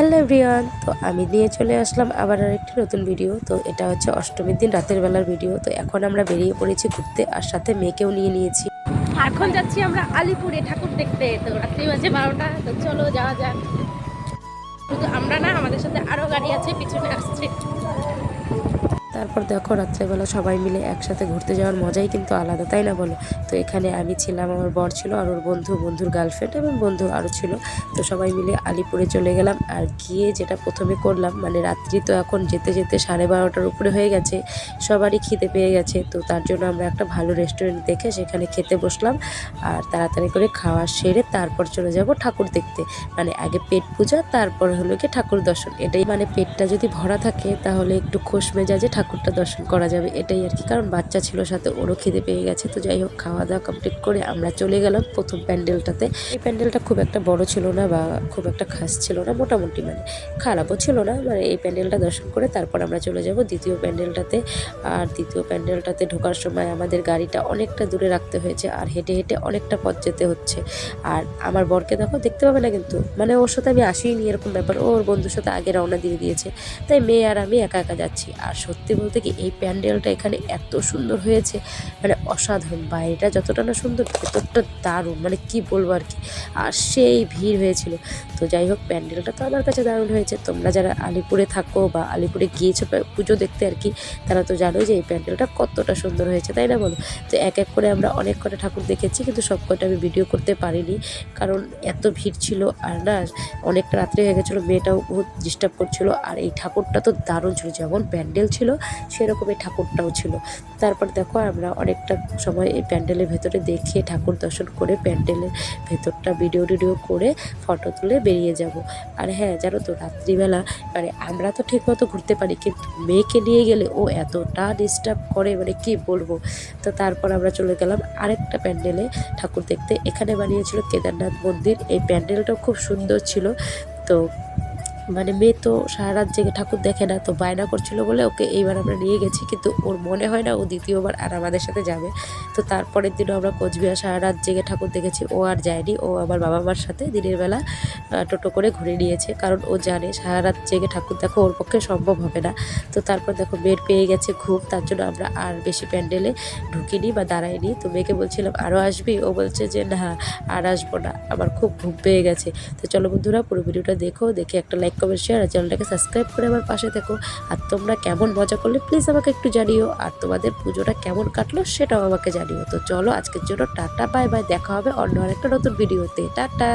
Hello everyone, তো আমি নিয়ে চলে আসলাম আবার আরেকটি নতুন ভিডিও। তো এটা হচ্ছে অষ্টমীর দিন রাতের বেলার ভিডিও। তো এখন আমরা বেরিয়ে পড়েছি ঘুরতে, আর সাথে মেয়েকেও নিয়ে নিয়েছি। এখন যাচ্ছি আমরা আলিপুরে ঠাকুর দেখতে। তো রাত্রি বাজে 12টা। তো চলো যাওয়া যাক। শুধু আমরা না, আমাদের সাথে আরো গাড়ি আছে, পিছনে আসছে। তারপর দেখো রাত্রেবেলা সবাই মিলে একসাথে ঘুরতে যাওয়ার মজাই কিন্তু আলাদা, তাই না বলো? তো এখানে আমি ছিলাম, আমার বর ছিল, আর ওর বন্ধুর গার্লফ্রেন্ড এবং বন্ধু আরও ছিল। তো সবাই মিলে আলিপুরে চলে গেলাম। আর গিয়ে যেটা প্রথমে করলাম, মানে রাত্রি তো এখন যেতে যেতে 12:30টার উপরে হয়ে গেছে, সবারই খিদে পেয়ে গেছে। তো তার জন্য আমরা একটা ভালো রেস্টুরেন্ট দেখে সেখানে খেতে বসলাম। আর তাড়াতাড়ি করে খাওয়া সেরে তারপর চলে যাব ঠাকুর দেখতে। মানে আগে পেট পূজা, তারপর হলো কি ঠাকুর দর্শন। এটাই মানে পেটটা যদি ভরা থাকে তাহলে একটু খোশ মেজাজে ঠাকুরটা দর্শন করা যাবে, এটাই আর কি। কারণ বাচ্চা ছিল সাথে, ওরও খিদে পেয়ে গেছে। তো যাই হোক, খাওয়া দাওয়া কমপ্লিট করে আমরা চলে গেলাম প্রথম প্যান্ডেলটাতে। এই প্যান্ডেলটা খুব একটা বড় ছিল না বা খুব একটা খাস ছিল না, মোটামুটি, মানে খারাপও ছিল না। মানে এই প্যান্ডেলটা দর্শন করে তারপর আমরা চলে যাব দ্বিতীয় প্যান্ডেলটাতে। আর দ্বিতীয় প্যান্ডেলটাতে ঢোকার সময় আমাদের গাড়িটা অনেকটা দূরে রাখতে হয়েছে, আর হেঁটে হেঁটে অনেকটা পথ যেতে হচ্ছে। আর আমার বরকে দেখো, দেখতে পাবে না কিন্তু, মানে ওর সাথে আমি আসিনি এরকম ব্যাপার। ওর বন্ধুর সাথে আগে রওনা দিয়ে দিয়েছে, তাই মেয়ে আর আমি একা একা যাচ্ছি। আর সত্যি বলতে কি, এই প্যান্ডেলটা এখানে এত সুন্দর হয়েছে, মানে অসাধারণ। বাইরেটা যতটা না সুন্দর, ভেতরটা দারুণ, মানে কি বলবো আর কি। আর সেই ভিড় হয়েছিল। তো যাই হোক, প্যান্ডেলটা তো আমার কাছে দারুণ হয়েছে। তোমরা যারা আলিপুরে থাকো বা আলিপুরে গিয়েছো পুজো দেখতে আর কি, তারা তো জানোই যে এই প্যান্ডেলটা কতটা সুন্দর হয়েছে, তাই না বলো? তো এক এক করে আমরা অনেক কটা ঠাকুর দেখেছি, কিন্তু সব কটা আমি ভিডিও করতে পারিনি, কারণ এত ভিড় ছিল। আর না, অনেকটা রাত্রে হয়ে গেছিলো, মেয়েটাও বহুত ডিস্টার্ব করছিল। আর এই ঠাকুরটা তো দারুণ ছিল, যেমন প্যান্ডেল ছিল সেরকম এই ঠাকুরটাও ছিল। তারপর দেখো, আমরা অনেকটা সময় এই প্যান্ডেলের ভেতরে দেখে ঠাকুর দর্শন করে প্যান্ডেলের ভেতরটা ভিডিও করে ফটো তুলে বেরিয়ে যাব। আর হ্যাঁ, জানো তো, রাত্রিবেলা মানে আমরা তো ঠিকমতো ঘুরতে পারি, কিন্তু মেয়েকে নিয়ে গেলে ও এতটা ডিস্টার্ব করে, মানে কি বলবো। তো তারপর আমরা চলে গেলাম আরেকটা প্যান্ডেলে ঠাকুর দেখতে। এখানে বানিয়েছিল কেদারনাথ মন্দির। এই প্যান্ডেলটাও খুব সুন্দর ছিল। তো মানে মেয়ে তো সারা রাত জেগে ঠাকুর দেখে না, তো বায়না করছিল বলে ওকে এইবার আমরা নিয়ে গেছি, কিন্তু ওর মনে হয় না ও দ্বিতীয়বার আর আমাদের সাথে যাবে। তো তারপরের দিনও আমরা কোচবিহার সারা রাত জেগে ঠাকুর দেখেছি। ও আর যায়নি, ও আমার বাবা মার সাথে দিনের বেলা টোটো করে ঘুরে নিয়েছে, কারণ ও জানে সারা রাত জেগে ঠাকুর দেখো ওর পক্ষে সম্ভব হবে না। তো তারপর দেখো, মেয়ের পেয়ে গেছে ঘুম, তার জন্য আমরা আর বেশি প্যান্ডেলে ঢুকিনি বা দাঁড়াইনি। তো মেয়েকে বলছিলাম আরও আসবি, ও বলছে যে না, আর আসবো না, আমার খুব ঘুম পেয়ে গেছে। তো চলো বন্ধুরা, পুরো ভিডিওটা দেখে একটা লাইক, কমেন্ট, শেয়ার আর চ্যানেলটাকে সাবস্ক্রাইব করে আমার পাশে থেকো। আর তোমরা কেমন মজা করলে প্লিজ আমাকে একটু জানিও, আর তোমাদের পুজোটা কেমন কাটলো সেটাও আমাকে জানিও। তো চলো, আজকের জন্য টাটা, বাই বাই। দেখা হবে অন্য আরেকটা নতুন ভিডিওতে। টাটা।